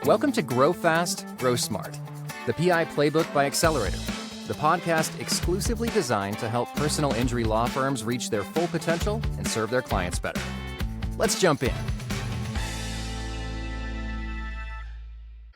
Welcome to Grow Fast, Grow Smart, the PI Playbook by Xcelerator, the podcast exclusively designed to help personal injury law firms reach their full potential and serve their clients better. Let's jump in.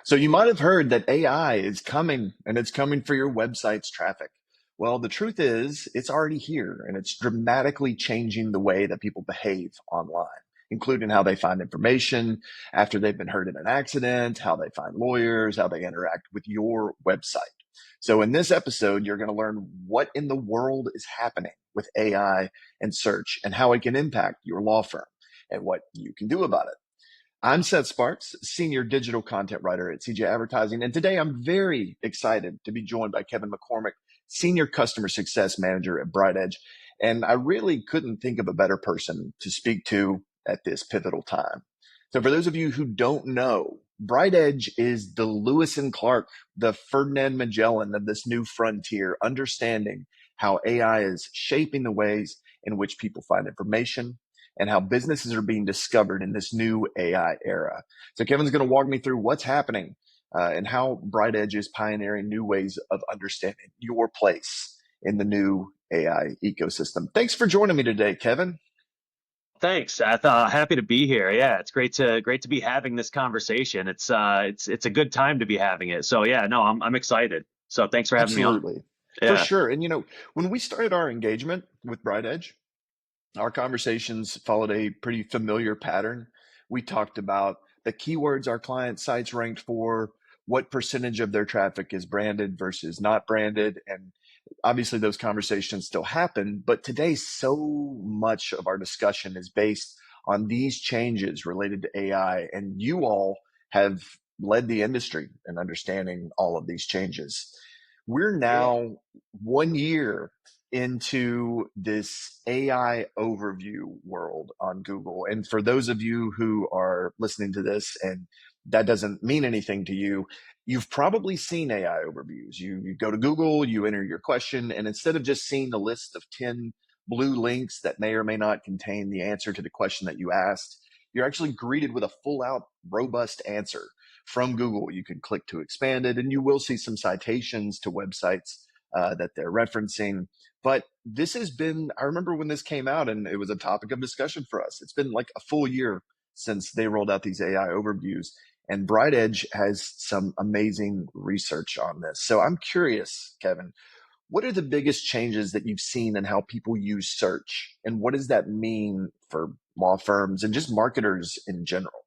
So you might have heard that AI is coming, and it's coming for your website's traffic. Well, the truth is it's already here, and it's dramatically changing the way that people behave online, including how they find information after they've been hurt in an accident, how they find lawyers, how they interact with your website. So in this episode, you're going to learn what in the world is happening with AI and search and how it can impact your law firm and what you can do about it. I'm Seth Sparks, Senior Digital Content Writer at CJ Advertising, and today I'm very excited to be joined by Kevin McCormick, Senior Customer Success Manager at BrightEdge, and I really couldn't think of a better person to speak to at this pivotal time. So for those of you who don't know, BrightEdge is the Lewis and Clark, the Ferdinand Magellan of this new frontier, understanding how AI is shaping the ways in which people find information and how businesses are being discovered in this new AI era. So Kevin's going to walk me through what's happening and how BrightEdge is pioneering new ways of understanding your place in the new AI ecosystem. Thanks for joining me today, Kevin. Thanks, Seth. Happy to be here. Yeah, it's great to be having this conversation. It's a good time to be having it. So yeah, no, I'm excited. So thanks for having me on. Absolutely. Yeah. For sure. And when we started our engagement with BrightEdge, our conversations followed a pretty familiar pattern. We talked about the keywords our client sites ranked for, what percentage of their traffic is branded versus not branded. And obviously those conversations still happen, but today so much of our discussion is based on these changes related to AI. And you all have led the industry in understanding all of these changes. We're now 1 year into this AI overview world on Google. And for those of you who are listening to this and that doesn't mean anything to you, you've probably seen AI overviews. You go to Google, you enter your question, and instead of just seeing the list of 10 blue links that may or may not contain the answer to the question that you asked, you're actually greeted with a full out, robust answer from Google. You can click to expand it, and you will see some citations to websites that they're referencing. But this has been, I remember when this came out and it was a topic of discussion for us. It's been like a full year since they rolled out these AI overviews, and BrightEdge has some amazing research on this. So I'm curious, Kevin, what are the biggest changes that you've seen in how people use search? And what does that mean for law firms and just marketers in general?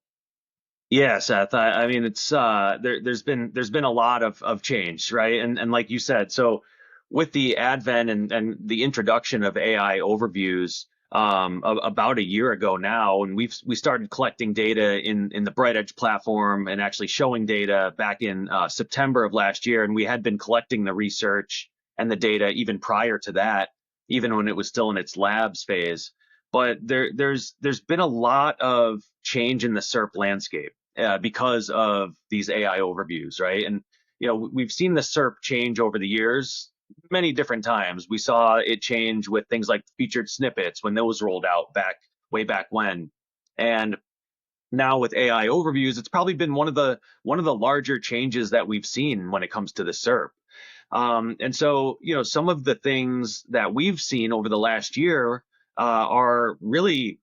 Yeah, Seth. I mean, it's there's been a lot of change, right? And like you said, so with the advent and the introduction of AI overviews about a year ago now, and we started collecting data in the BrightEdge platform and actually showing data back in September of last year, and we had been collecting the research and the data even prior to that, even when it was still in its labs phase. But there's been a lot of change in the SERP landscape because of these AI overviews, right? And we've seen the SERP change over the years many different times. We saw it change with things like featured snippets when those rolled out way back when, and now with AI overviews, it's probably been one of the larger changes that we've seen when it comes to the SERP. And so, some of the things that we've seen over the last year are really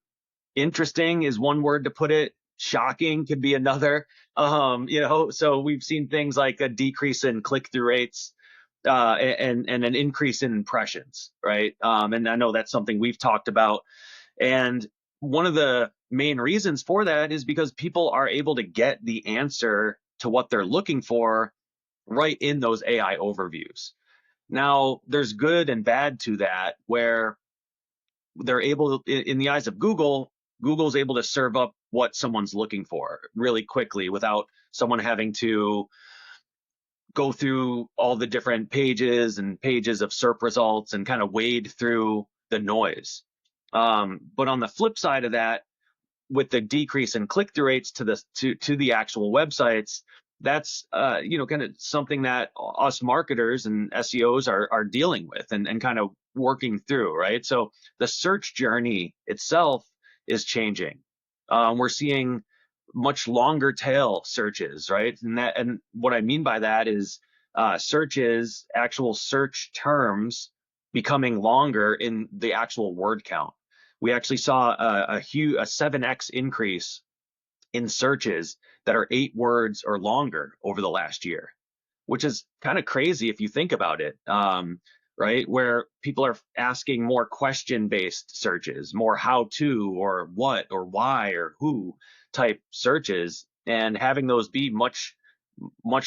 interesting is one word to put it. Shocking could be another. So we've seen things like a decrease in click-through rates and an increase in impressions, right? And I know that's something we've talked about. And one of the main reasons for that is because people are able to get the answer to what they're looking for right in those AI overviews. Now, there's good and bad to that, where they're able, in the eyes of Google's able to serve up what someone's looking for really quickly without someone having to go through all the different pages and pages of SERP results and kind of wade through the noise. But on the flip side of that, with the decrease in click-through rates to the actual websites, that's kind of something that us marketers and SEOs are dealing with and kind of working through, right? So the search journey itself is changing. We're seeing much longer tail searches, right? And what I mean by that is searches, actual search terms becoming longer in the actual word count. We actually saw a 7x increase in searches that are 8 words or longer over the last year, which is kind of crazy if you think about it, right? Where people are asking more question-based searches, more how-to or what or why or who type searches, and having those be much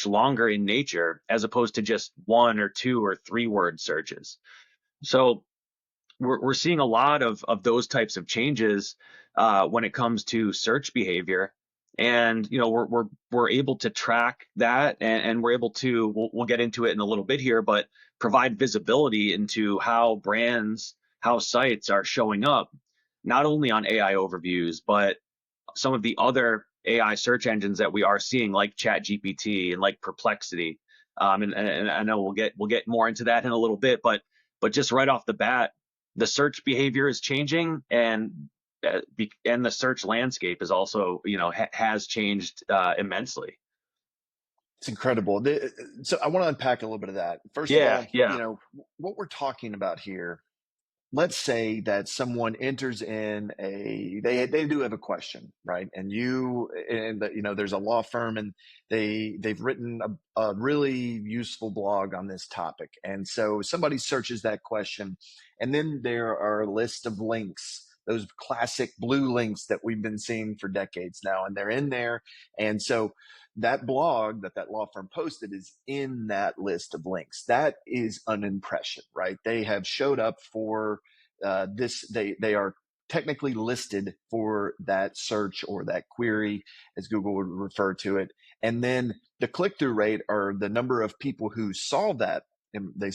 longer in nature as opposed to just 1 or 2 or 3 word searches. So we're seeing a lot of those types of changes when it comes to search behavior, and we're able to track that, and we're able to we'll get into it in a little bit here, but provide visibility into how brands, how sites are showing up, not only on AI overviews, but some of the other AI search engines that we are seeing, like ChatGPT and like Perplexity. And I know we'll get more into that in a little bit, but just right off the bat, the search behavior is changing, and the search landscape is also has changed immensely. It's incredible. So I want to unpack a little bit of that. First of Yeah, all, yeah, what we're talking about here, let's say that someone enters in they do have a question, right? There's a law firm, and they've written a really useful blog on this topic. And so somebody searches that question, and then there are a list of links, those classic blue links that we've been seeing for decades now, and they're in there. And so that blog that law firm posted is in that list of links. That is an impression, right? They have showed up for this. They are technically listed for that search or that query, as Google would refer to it. And then the click-through rate, or the number of people who saw that, and they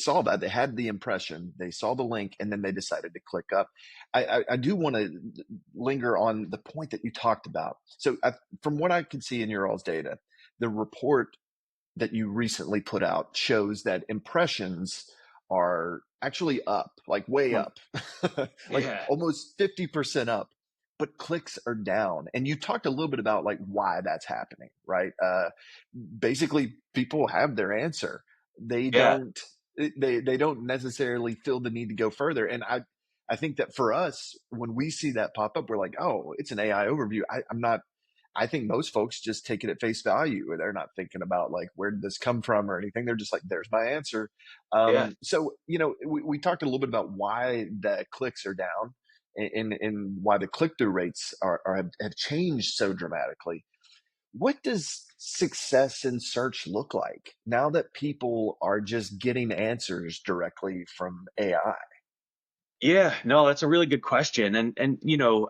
had the impression, they saw the link, and then they decided to click up. I do want to linger on the point that you talked about. So from what I can see in your all's data, the report that you recently put out shows that impressions are actually up, like way up, like yeah, almost 50% up, but clicks are down. And you talked a little bit about like why that's happening, right? Basically, people have their answer. They yeah, don't they don't necessarily feel the need to go further. And I think that for us, when we see that pop up, we're like, oh, it's an AI overview. I'm not I think most folks just take it at face value. They're not thinking about like, where did this come from or anything. They're just like, there's my answer. yeah. So, we talked a little bit about why the clicks are down, and why the click-through rates have changed so dramatically. What does success in search look like now that people are just getting answers directly from AI? Yeah, no, that's a really good question. And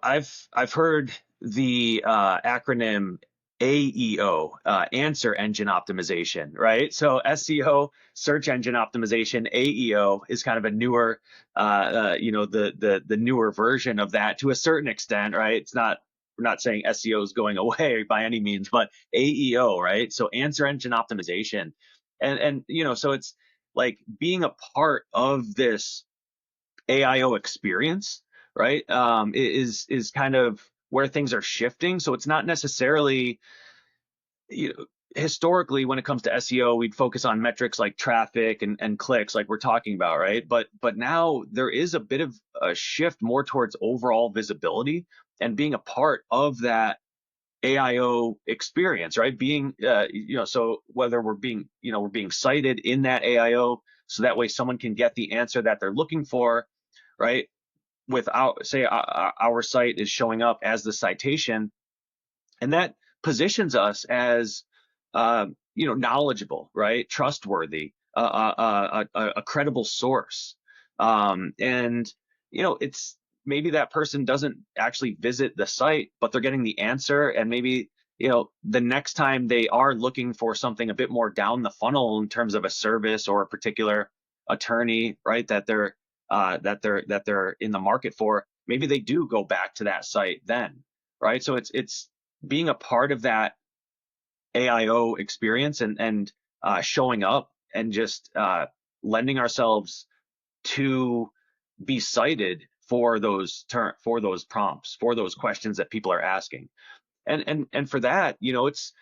I've heard the acronym AEO, answer engine optimization, right? So SEO, search engine optimization, AEO is kind of a newer, the newer version of that to a certain extent, right? We're not saying SEO is going away by any means, but AEO, right? So answer engine optimization, and so it's like being a part of this AIO experience, right? Is kind of where things are shifting. So it's not necessarily, you know, historically when it comes to SEO, we'd focus on metrics like traffic and clicks, like we're talking about, right? But now there is a bit of a shift more towards overall visibility and being a part of that AIO experience, right? Being, so whether we're being cited in that AIO, so that way someone can get the answer that they're looking for, right? Without, say, our site is showing up as the citation, and that positions us as knowledgeable, right, trustworthy, a credible source. And it's maybe that person doesn't actually visit the site, but they're getting the answer, and maybe the next time they are looking for something a bit more down the funnel in terms of a service or a particular attorney, right, that they're in the market for, maybe they do go back to that site then, right? So it's being a part of that AIO experience, and showing up and just lending ourselves to be cited for those prompts, for those questions that people are asking. And for that, it's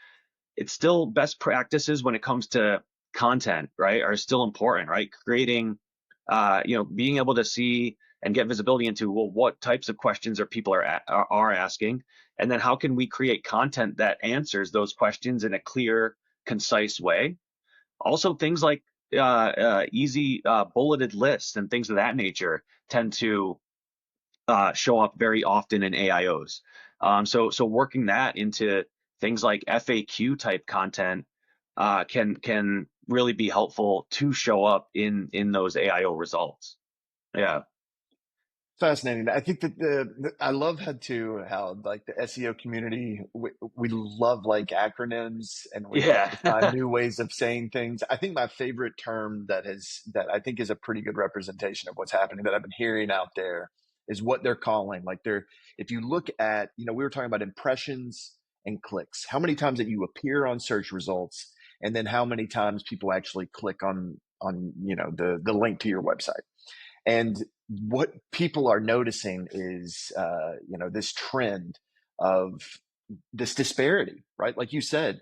still best practices when it comes to content, right, are still important, right? Creating, being able to see and get visibility into, well, what types of questions are people are asking, and then how can we create content that answers those questions in a clear, concise way. Also, things like easy bulleted lists and things of that nature tend to show up very often in AIOs. So working that into things like FAQ type content can really be helpful to show up in those AIO results. Yeah. Fascinating. I think that I love how like the SEO community, we love like acronyms and we love Yeah. to find new ways of saying things. I think my favorite term that I think is a pretty good representation of what's happening that I've been hearing out there is what they're calling like if you look at, we were talking about impressions and clicks, how many times that you appear on search results, and then how many times people actually click on the link to your website. And what people are noticing is, this trend of this disparity, right? Like you said,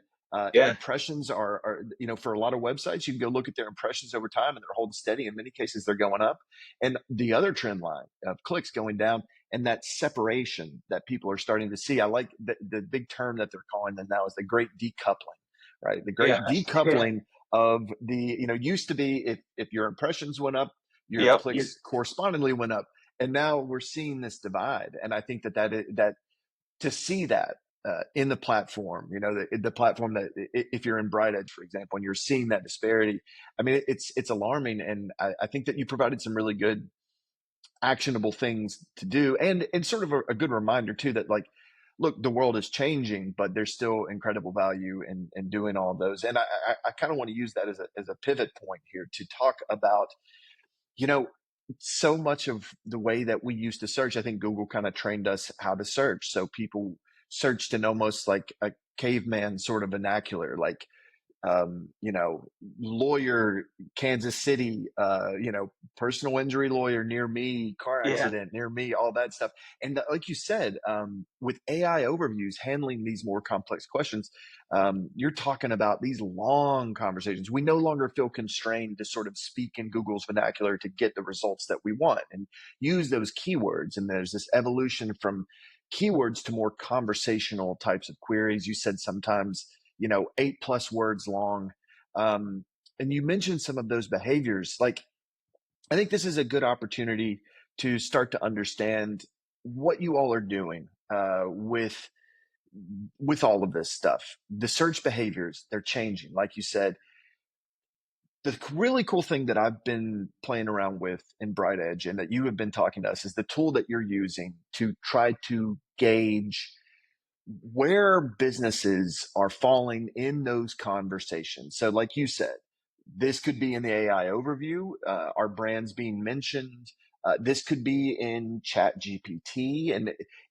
Yeah. impressions for a lot of websites, you can go look at their impressions over time and they're holding steady. In many cases, they're going up. And the other trend line of clicks going down, and that separation that people are starting to see. I like the big term that they're calling them now is the great decoupling, right? The great Yeah. decoupling of used to be if your impressions went up, your Yep. clicks correspondingly went up. And now we're seeing this divide. And I think that to see that in the platform, the platform that if you're in BrightEdge, for example, and you're seeing that disparity, I mean, it's alarming. And I think that you provided some really good actionable things to do, and sort of a good reminder too that like, look, the world is changing, but there's still incredible value in doing all of those. And I kind of want to use that as a pivot point here to talk about, you know, so much of the way that we used to search, I think Google kind of trained us how to search. So people searched in almost like a caveman sort of vernacular, like, lawyer, Kansas City, personal injury lawyer near me, car Yeah. accident near me, all that stuff. And like you said, with AI overviews handling these more complex questions, you're talking about these long conversations. We no longer feel constrained to sort of speak in Google's vernacular to get the results that we want and use those keywords. And there's this evolution from keywords to more conversational types of queries. You said sometimes 8+ words long. And you mentioned some of those behaviors. Like, I think this is a good opportunity to start to understand what you all are doing with all of this stuff. The search behaviors, they're changing. Like you said, the really cool thing that I've been playing around with in BrightEdge and that you have been talking to us is the tool that you're using to try to gauge where businesses are falling in those conversations. So, like you said, this could be in the AI overview, our brands being mentioned. This could be in Chat GPT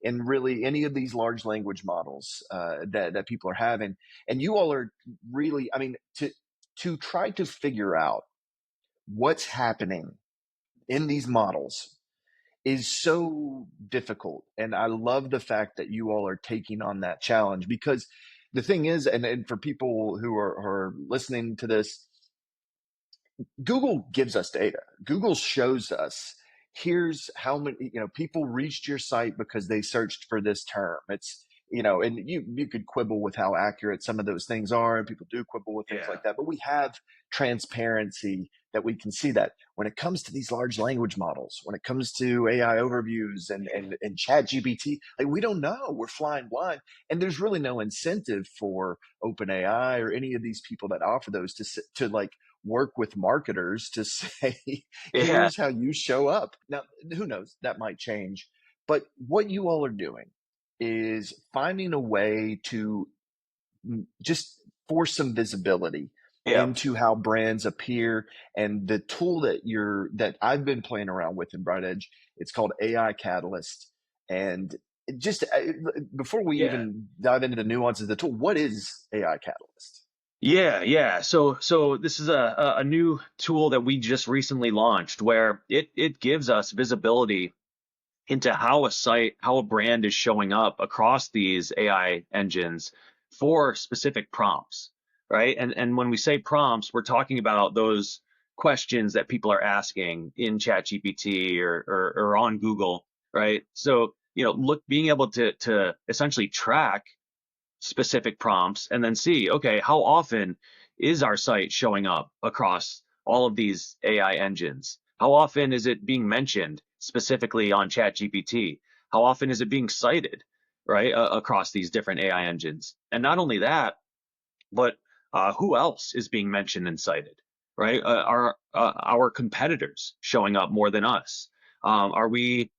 and really any of these large language models that people are having. And you all are really, I mean, to try to figure out what's happening in these models is so difficult. And I love the fact that you all are taking on that challenge, because the thing is, and for people who are listening to this, Google gives us data. Google shows us, here's how many, people reached your site because they searched for this term. It's, and you could quibble with how accurate some of those things are, and people do quibble with things Yeah. like that, but we have transparency that we can see that. When it comes to these large language models, when it comes to AI overviews and Chat GPT, like, we don't know, we're flying blind, and there's really no incentive for OpenAI or any of these people that offer those to like work with marketers to say, Yeah. here's how you show up. Now, who knows, that might change, but what you all are doing is finding a way to just force some visibility Yeah. into how brands appear. And the tool that I've been playing around with in BrightEdge, it's called AI Catalyst. And just before we Yeah. even dive into the nuances of the tool, what is AI Catalyst? Yeah. So this is a new tool that we just recently launched where it gives us visibility into how a site, how a brand is showing up across these AI engines for specific prompts, right? And when we say prompts, we're talking about those questions that people are asking in ChatGPT or on Google, right? So, being able to essentially track specific prompts and then see, okay, how often is our site showing up across all of these AI engines? How often is it being mentioned specifically on ChatGPT? How often is it being cited, right, across these different AI engines? And not only that, but who else is being mentioned and cited, right? Are our competitors showing up more than us? Are we,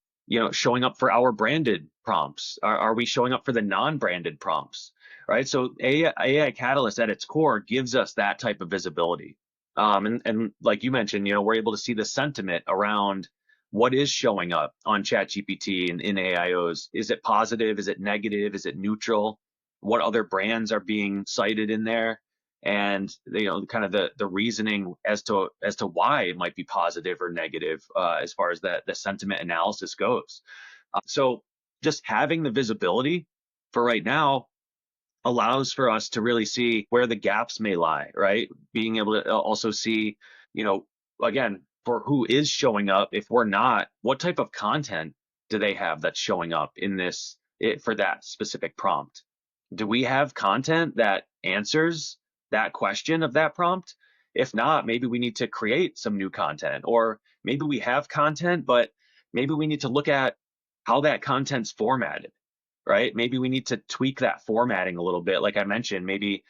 showing up for our branded prompts? Are we showing up for the non-branded prompts, right? So AI Catalyst at its core gives us that type of visibility. And like you mentioned, we're able to see the sentiment around what is showing up on ChatGPT and in AIOs. Is it positive? Is it negative? Is it neutral? What other brands are being cited in there, and kind of the reasoning as to why it might be positive or negative, as far as the sentiment analysis goes. So just having the visibility for right now allows for us to really see where the gaps may lie, right? Being able to also see, again, for who is showing up, if we're not, what type of content do they have that's showing up in this for that specific prompt? Do we have content that answers that question of that prompt? If not, maybe we need to create some new content, or maybe we have content, but maybe we need to look at how that content's formatted, right? Maybe we need to tweak that formatting a little bit. Like I mentioned, maybe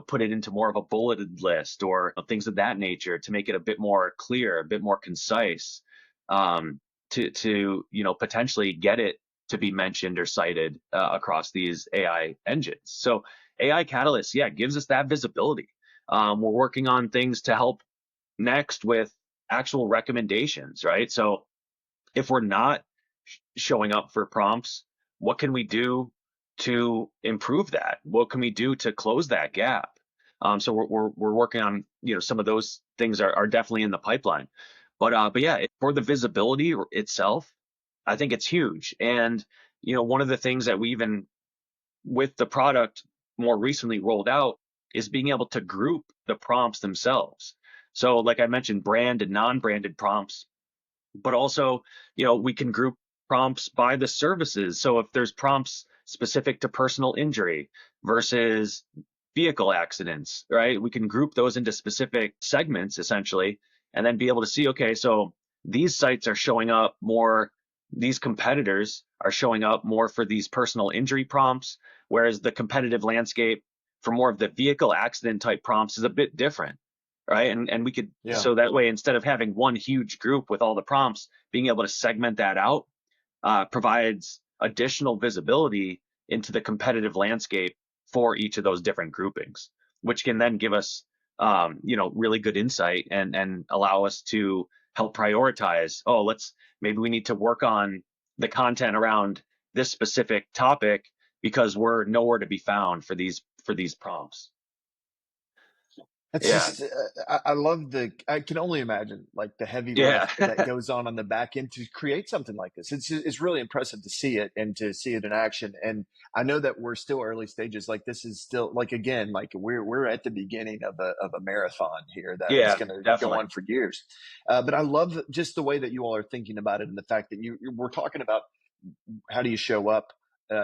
put it into more of a bulleted list or things of that nature to make it a bit more clear, a bit more concise, to potentially get it to be mentioned or cited across these AI engines. So AI Catalyst, yeah, gives us that visibility. We're working on things to help next with actual recommendations, right? So if we're not showing up for prompts, what can we do to improve that? What can we do to close that gap? So we're working on, some of those things are definitely in the pipeline. But yeah, for the visibility itself, I think it's huge. And one of the things that we even with the product more recently rolled out is being able to group the prompts themselves. So like I mentioned, brand and non-branded prompts, but also, we can group prompts by the services. So if there's prompts specific to personal injury versus vehicle accidents, right? We can group those into specific segments essentially, and then be able to see, okay, so these sites are showing up more, these competitors are showing up more for these personal injury prompts, whereas the competitive landscape for more of the vehicle accident type prompts is a bit different, right? And we could, Yeah. so that way, instead of having one huge group with all the prompts, being able to segment that out provides additional visibility into the competitive landscape for each of those different groupings, which can then give us, really good insight and allow us to help prioritize. Oh, maybe we need to work on the content around this specific topic because we're nowhere to be found for these prompts. That's Yeah, just, I love I can only imagine like the heavy yeah, lift that goes on the back end to create something like this. It's really impressive to see it and to see it in action. And I know that we're still early stages. Like this is still like, again, like we're at the beginning of a marathon here that is yeah, going to go definitely. on for years. But I love just the way that you all are thinking about it and the fact that we're talking about how do you show up?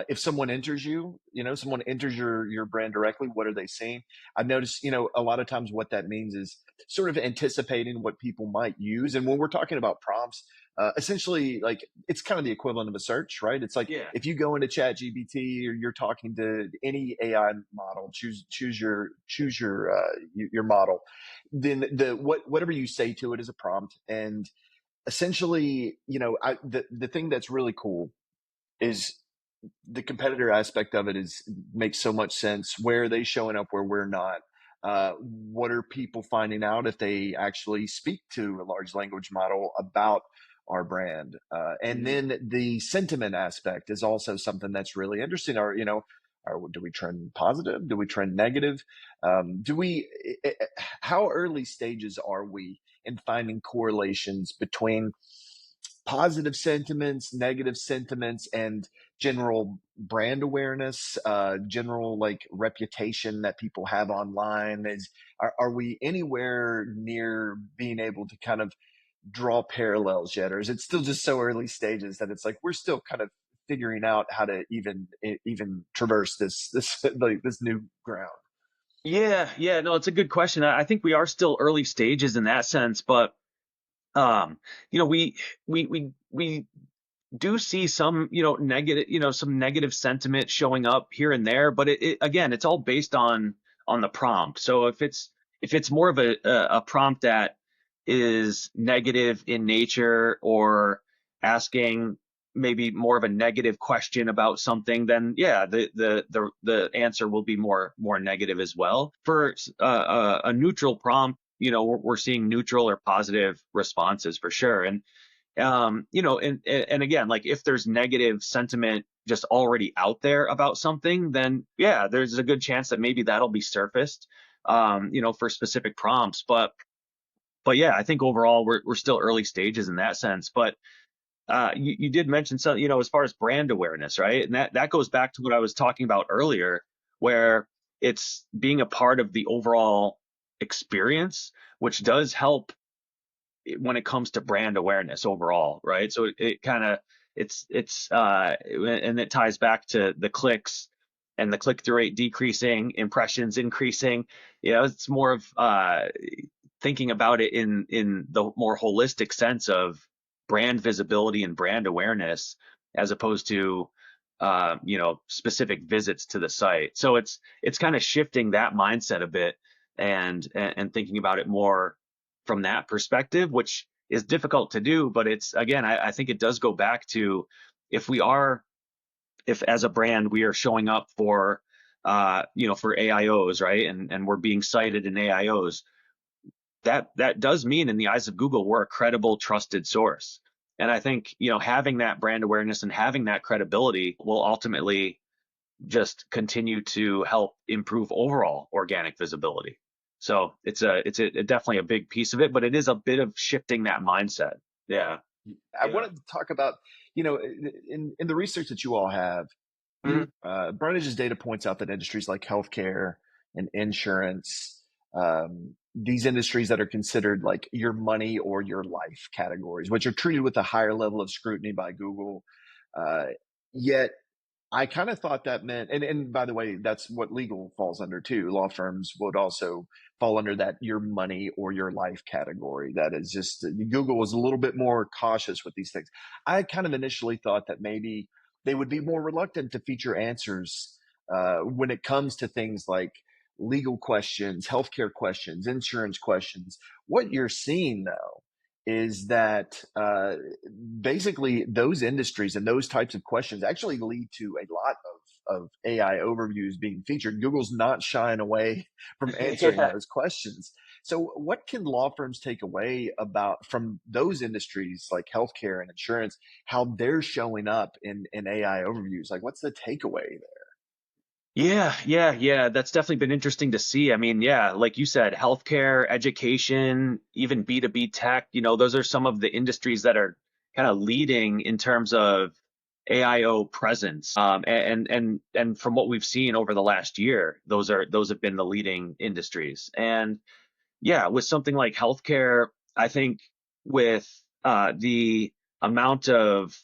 If someone enters someone enters your brand directly, what are they seeing? I've noticed, a lot of times what that means is sort of anticipating what people might use. And when we're talking about prompts, essentially, like it's kind of the equivalent of a search, right? It's like Yeah. if you go into ChatGPT or you're talking to any AI model, choose your model, then whatever you say to it is a prompt. And essentially, the thing that's really cool is the competitor aspect of it makes so much sense. Where are they showing up where we're not? What are people finding out if they actually speak to a large language model about our brand? And then the sentiment aspect is also something that's really interesting. Do we trend positive? Do we trend negative? How early stages are we in finding correlations between positive sentiments, negative sentiments, and general brand awareness, general like reputation that people have online? Are we anywhere near being able to kind of draw parallels yet, or is it still just so early stages that it's like we're still kind of figuring out how to even traverse this like this new ground? Yeah, no, it's a good question. I think we are still early stages in that sense, but um, we do see some, negative, some negative sentiment showing up here and there, but again, it's all based on the prompt. So if it's more of a prompt that is negative in nature, or asking maybe more of a negative question about something, then yeah, the answer will be more negative as well. For a neutral prompt, we're seeing neutral or positive responses for sure. And again, like if there's negative sentiment just already out there about something, then yeah, there's a good chance that maybe that'll be surfaced, for specific prompts. But yeah, I think overall we're still early stages in that sense. But you did mention some, as far as brand awareness, right? And that goes back to what I was talking about earlier, where it's being a part of the overall experience, which does help when it comes to brand awareness overall, right? So it kind of it's and it ties back to the clicks and the click through rate decreasing, impressions increasing. It's more of thinking about it in the more holistic sense of brand visibility and brand awareness, as opposed to specific visits to the site. So it's kind of shifting that mindset a bit, and thinking about it more from that perspective, which is difficult to do. But it's, again, I think it does go back to, if if as a brand we are showing up for for AIOs, right, and we're being cited in AIOs, that does mean in the eyes of Google we're a credible, trusted source. And I think having that brand awareness and having that credibility will ultimately just continue to help improve overall organic visibility. So it's definitely a big piece of it, but it is a bit of shifting that mindset. Yeah. I Yeah. wanted to talk about, in the research that you all have, Mhm. BrightEdge's data points out that industries like healthcare and insurance, these industries that are considered like your money or your life categories, which are treated with a higher level of scrutiny by Google, uh, yet I kind of thought that meant, and by the way, that's what legal falls under too. Law firms would also fall under that your money or your life category. That is just, Google was a little bit more cautious with these things. I kind of initially thought that maybe they would be more reluctant to feature answers when it comes to things like legal questions, healthcare questions, insurance questions. What you're seeing though is that basically those industries and those types of questions actually lead to a lot of AI overviews being featured. Google's not shying away from answering Yeah. those questions. So what can law firms take away about from those industries like healthcare and insurance, how they're showing up in AI overviews? Like what's the takeaway there? Yeah. That's definitely been interesting to see. I mean, yeah, like you said, healthcare, education, even B2B tech, those are some of the industries that are kind of leading in terms of AIO presence. And from what we've seen over the last year, those have been the leading industries. And yeah, with something like healthcare, I think with the amount of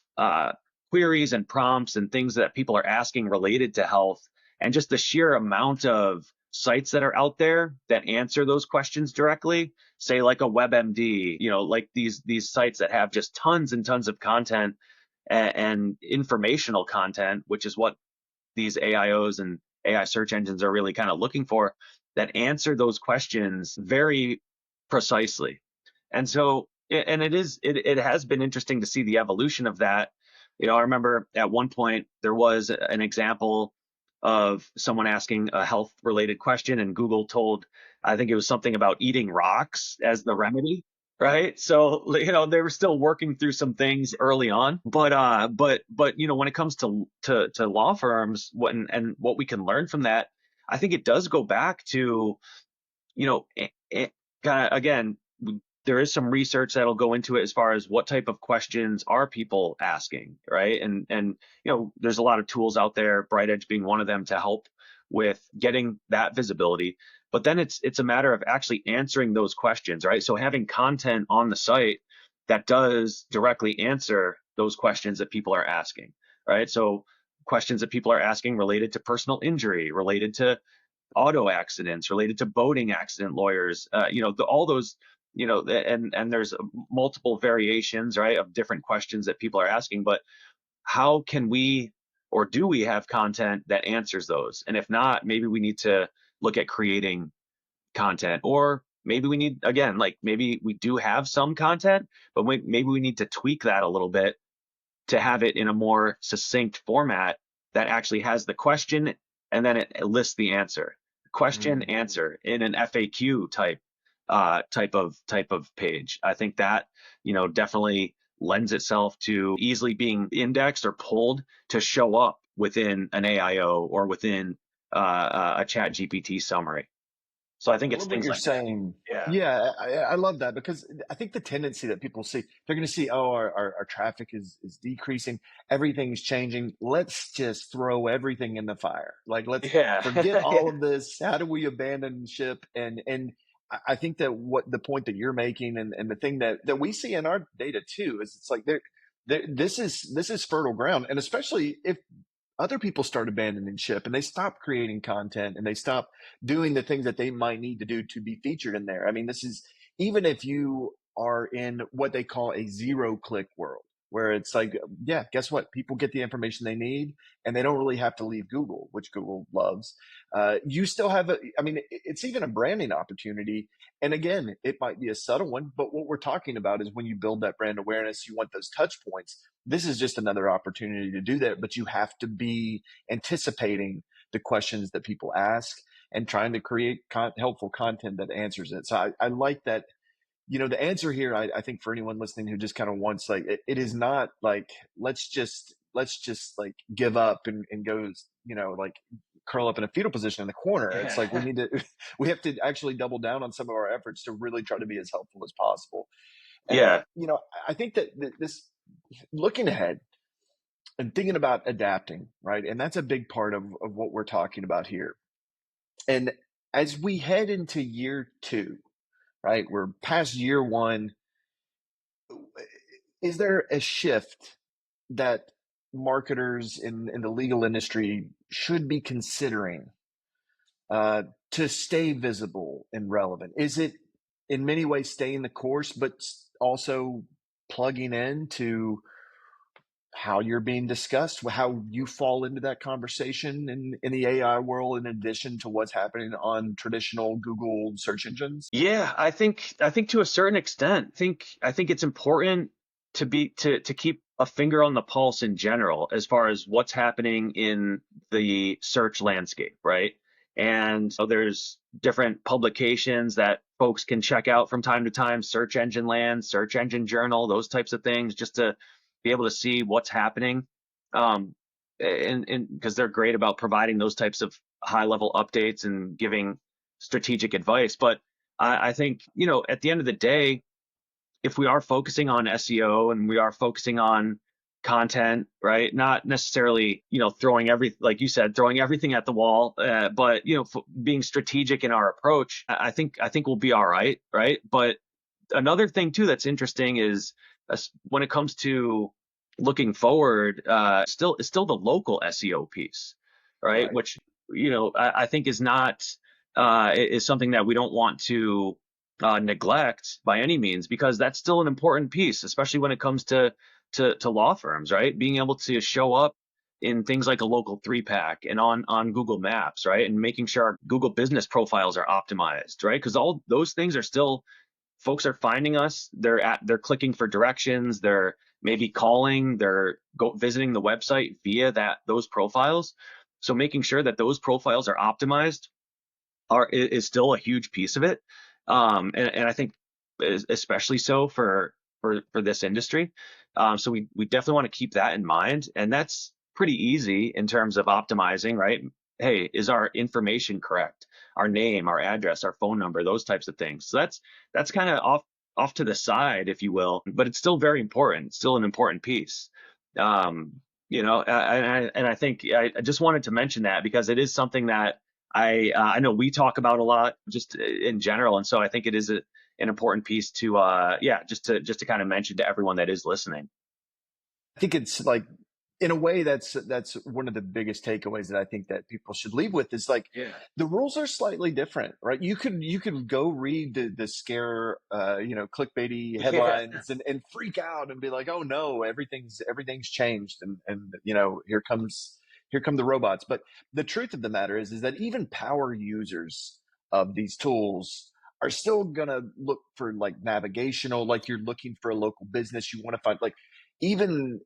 queries and prompts and things that people are asking related to health, and just the sheer amount of sites that are out there that answer those questions directly, say like a WebMD, like these sites that have just tons and tons of content and informational content, which is what these AIOs and AI search engines are really kind of looking for, that answer those questions very precisely. And so, and it has been interesting to see the evolution of that. I remember at one point there was an example of someone asking a health related question, and Google told, I think it was something about eating rocks as the remedy. Right. So, they were still working through some things early on, but when it comes to law firms, what we can learn from that, I think it does go back to, kind of, again, there is some research that'll go into it as far as what type of questions are people asking, right? And there's a lot of tools out there, BrightEdge being one of them, to help with getting that visibility. But then it's a matter of actually answering those questions, right? So having content on the site that does directly answer those questions that people are asking, right? So questions that people are asking related to personal injury, related to auto accidents, related to boating accident lawyers, all those, and there's multiple variations, right, of different questions that people are asking. But how can we, or do we have content that answers those? And if not, maybe we need to look at creating content, or maybe we need, again, like maybe we do have some content, but maybe we need to tweak that a little bit to have it in a more succinct format that actually has the question and then it lists the answer. Question, answer in an FAQ type of page. I think that, definitely lends itself to easily being indexed or pulled to show up within an AIO or within a chat GPT summary. So I think I it's love what things you're like that. saying. Yeah. Yeah, I love that, because I think the tendency that people see, they're going to see, oh, our traffic is decreasing. Everything's changing. Let's just throw everything in the fire. Like, let's Yeah. forget Yeah. all of this. How do we abandon ship? And I think that what the point that you're making, and the thing that we see in our data too, is it's like this is fertile ground. And especially if other people start abandoning ship and they stop creating content and they stop doing the things that they might need to do to be featured in there. I mean, this is, even if you are in what they call a zero click world, where it's like, yeah, guess what? People get the information they need and they don't really have to leave Google, which Google loves. You still have it's even a branding opportunity. And again, it might be a subtle one, but what we're talking about is when you build that brand awareness, you want those touch points. This is just another opportunity to do that, but you have to be anticipating the questions that people ask and trying to create helpful content that answers it. So I like that. The answer here, I think, for anyone listening who just kind of wants, like, it is not like, let's just like give up and go, like curl up in a fetal position in the corner. It's like we have to actually double down on some of our efforts to really try to be as helpful as possible. And Yeah. I think that this, looking ahead and thinking about adapting, right? And that's a big part of what we're talking about here. And as we head into year 2, right? We're past year 1. Is there a shift that marketers in the legal industry should be considering to stay visible and relevant? Is it in many ways staying the course, but also plugging into how you're being discussed, how you fall into that conversation in the AI world, in addition to what's happening on traditional Google search engines? Yeah, I think to a certain extent, I think it's important to keep a finger on the pulse in general as far as what's happening in the search landscape, right? And so there's different publications that folks can check out from time to time, Search Engine Land, Search Engine Journal, those types of things, just to be able to see what's happening. Um, and because they're great about providing those types of high level updates and giving strategic advice. But I think, at the end of the day, if we are focusing on SEO and we are focusing on content, right? Not necessarily, like you said, throwing everything at the wall, but being strategic in our approach. I think we'll be all right, right? But another thing too that's interesting is, when it comes to looking forward, still the local SEO piece, right? Right. Which I think is not is something that we don't want to neglect by any means, because that's still an important piece, especially when it comes to law firms, right? Being able to show up in things like a local 3-pack and on Google Maps, right? And making sure our Google business profiles are optimized, right? Because all those things are still, folks are finding us, they're clicking for directions, they're maybe calling, they're visiting the website via those profiles. So making sure that those profiles are optimized is still a huge piece of it. And I think especially so for this industry. So we definitely want to keep that in mind, and that's pretty easy in terms of optimizing, right? Hey, is our information correct? Our name, our address, our phone number, those types of things. So that's kind of off to the side, if you will, but it's still very important. It's still an important piece. Um, and I think I just wanted to mention that because it is something that I know we talk about a lot just in general, and so I think it is an important piece to just to kind of mention to everyone that is listening. I think it's like, in a way, that's one of the biggest takeaways that I think that people should leave with is like, Yeah. the rules are slightly different, right? You could go read the scare, clickbaity Yeah. headlines and freak out and be like, oh no, everything's changed, and here come the robots. But the truth of the matter is that even power users of these tools are still gonna look for like navigational, like you're looking for a local business, you want to find like, even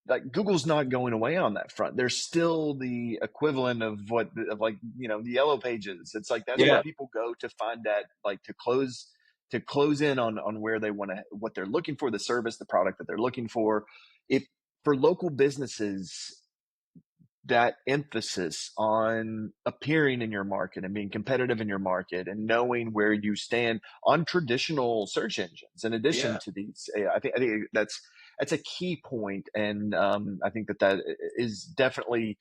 like Google's not going away on that front. There's still the equivalent of like, the yellow pages. It's like that's where Yeah. people go to find that, like, to close in on where they want to, what they're looking for, the service, the product that they're looking for. If for local businesses, that emphasis on appearing in your market and being competitive in your market and knowing where you stand on traditional search engines, in addition Yeah. to these AI, I think that's a key point, and I think that is definitely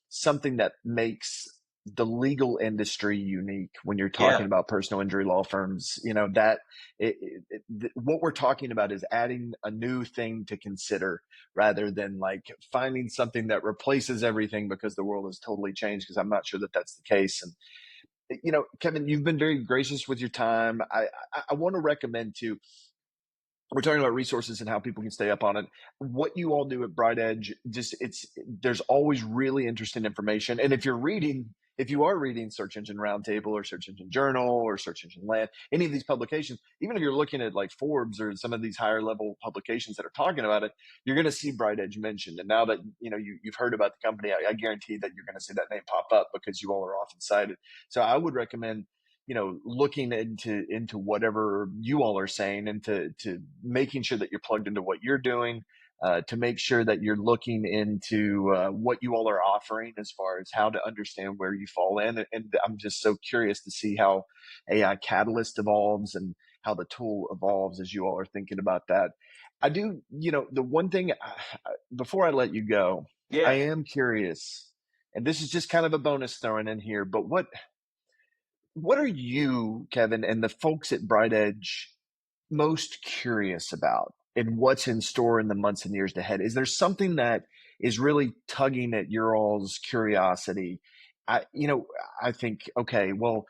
something that makes the legal industry unique when you're talking Yeah. about personal injury law firms. That what we're talking about is adding a new thing to consider, rather than like finding something that replaces everything because the world has totally changed, because I'm not sure that that's the case. And Kevin, you've been very gracious with your time. I want to recommend too, we're talking about resources and how people can stay up on it. What you all do at BrightEdge, there's always really interesting information. And if you are reading Search Engine Roundtable or Search Engine Journal or Search Engine Land, any of these publications, even if you're looking at like Forbes or some of these higher level publications that are talking about it, you're going to see BrightEdge mentioned. And now that you've heard about the company, I guarantee that you're going to see that name pop up because you all are often cited. So I would recommend looking into whatever you all are saying, and to making sure that you're plugged into what you're doing, to make sure that you're looking into what you all are offering as far as how to understand where you fall in. And I'm just so curious to see how AI Catalyst evolves and how the tool evolves as you all are thinking about that. I do, the one thing, before I let you go, I Yeah. am curious, and this is just kind of a bonus thrown in here, but what are you, Kevin, and the folks at BrightEdge most curious about, and what's in store in the months and years ahead? Is there something that is really tugging at your all's curiosity? I think, okay, well,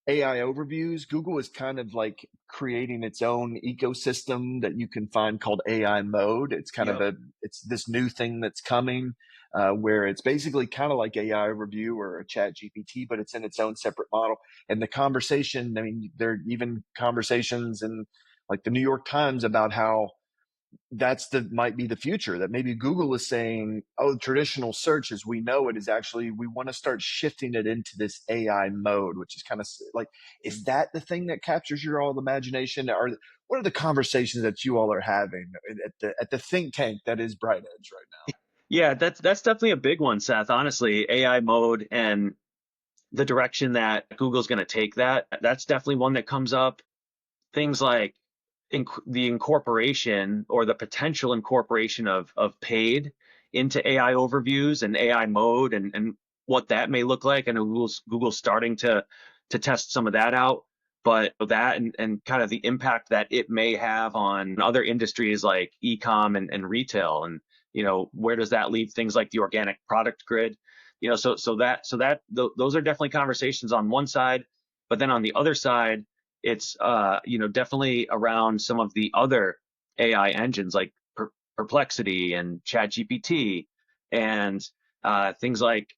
AI overviews, Google is kind of like creating its own ecosystem that you can find called AI mode. It's kind of Yep. it's this new thing that's coming, where it's basically kind of like AI overview or a chat GPT, but it's in its own separate model. And the conversation, I mean, there are even conversations in like the New York Times about how might be the future, that maybe Google is saying, oh, traditional search as we know it is actually, we want to start shifting it into this AI mode, which is kind of like, is that the thing that captures your all imagination? Or what are the conversations that you all are having at the think tank that is BrightEdge right now? Yeah, that's definitely a big one, Seth. Honestly, AI mode and the direction that Google's going to take that's definitely one that comes up. Things like the incorporation or the potential incorporation of paid into AI overviews and AI mode, and what that may look like. I know Google's starting to test some of that out, but that and kind of the impact that it may have on other industries like e-com and retail, and where does that leave things like the organic product grid? Those are definitely conversations on one side, but then on the other side, it's definitely around some of the other AI engines like Perplexity and ChatGPT, and things like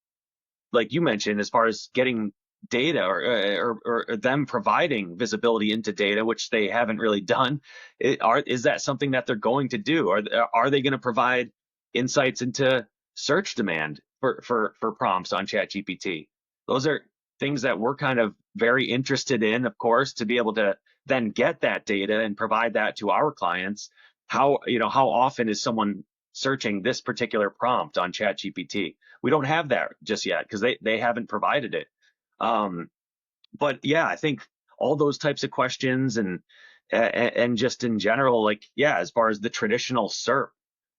you mentioned, as far as getting data, or them providing visibility into data, which they haven't really done. Is that something that they're going to do? Are they going to provide insights into search demand for prompts on ChatGPT? Those are things that we're kind of very interested in, of course, to be able to then get that data and provide that to our clients. How often is someone searching this particular prompt on ChatGPT? We don't have that just yet because they haven't provided it. But yeah, I think all those types of questions, and and just in general, like, yeah, as far as the traditional SERP,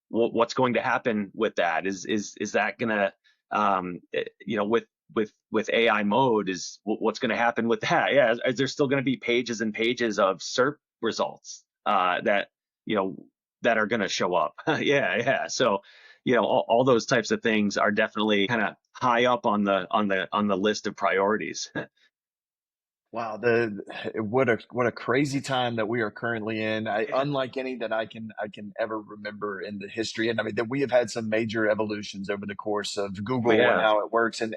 what's going to happen with that? Is that gonna, with AI mode, is what's going to happen with that? Yeah, is there still going to be pages and pages of SERP results that that are going to show up? Yeah. So, all those types of things are definitely kind of high up on the list of priorities. Wow, what a crazy time that we are currently in. Unlike any that I can ever remember in the history, and I mean that we have had some major evolutions over the course of We Google and have. how it works, and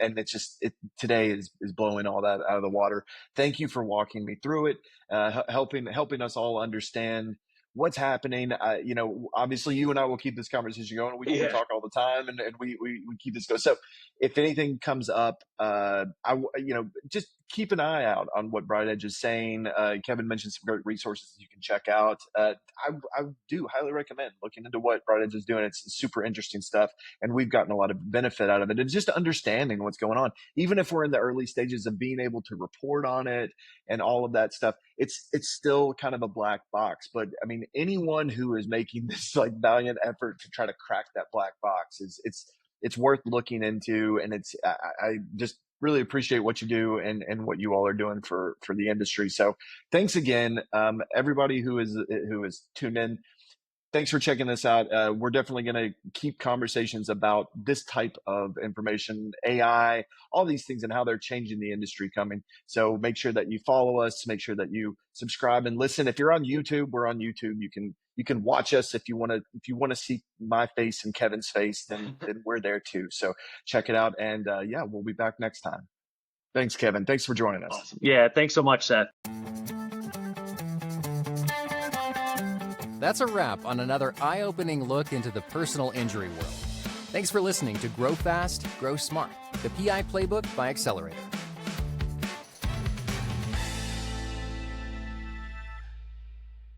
today is blowing all that out of the water. Thank you for walking me through it, helping us all understand what's happening. Obviously, you and I will keep this conversation going. We Yeah. talk all the time, and we keep this going. So if anything comes up, just keep an eye out on what BrightEdge is saying. Kevin mentioned some great resources you can check out. I do highly recommend looking into what BrightEdge is doing. It's super interesting stuff, and we've gotten a lot of benefit out of it. And just understanding what's going on, even if we're in the early stages of being able to report on it and all of that stuff, it's still kind of a black box. But I mean, anyone who is making this like valiant effort to try to crack that black box it's worth looking into, and I just really appreciate what you do and what you all are doing for the industry. So thanks again, everybody who is tuned in. Thanks for checking this out. We're definitely going to keep conversations about this type of information, AI, all these things, and how they're changing the industry coming. So make sure that you follow us. Make sure that you subscribe and listen. If you're on YouTube, we're on YouTube. You can watch us if you want to see my face and Kevin's face. Then we're there too. So check it out, and yeah, we'll be back next time. Thanks, Kevin. Thanks for joining us. Awesome. Yeah. Thanks so much, Seth. That's a wrap on another eye-opening look into the personal injury world. Thanks for listening to Grow Fast, Grow Smart, the PI Playbook by Xcelerator.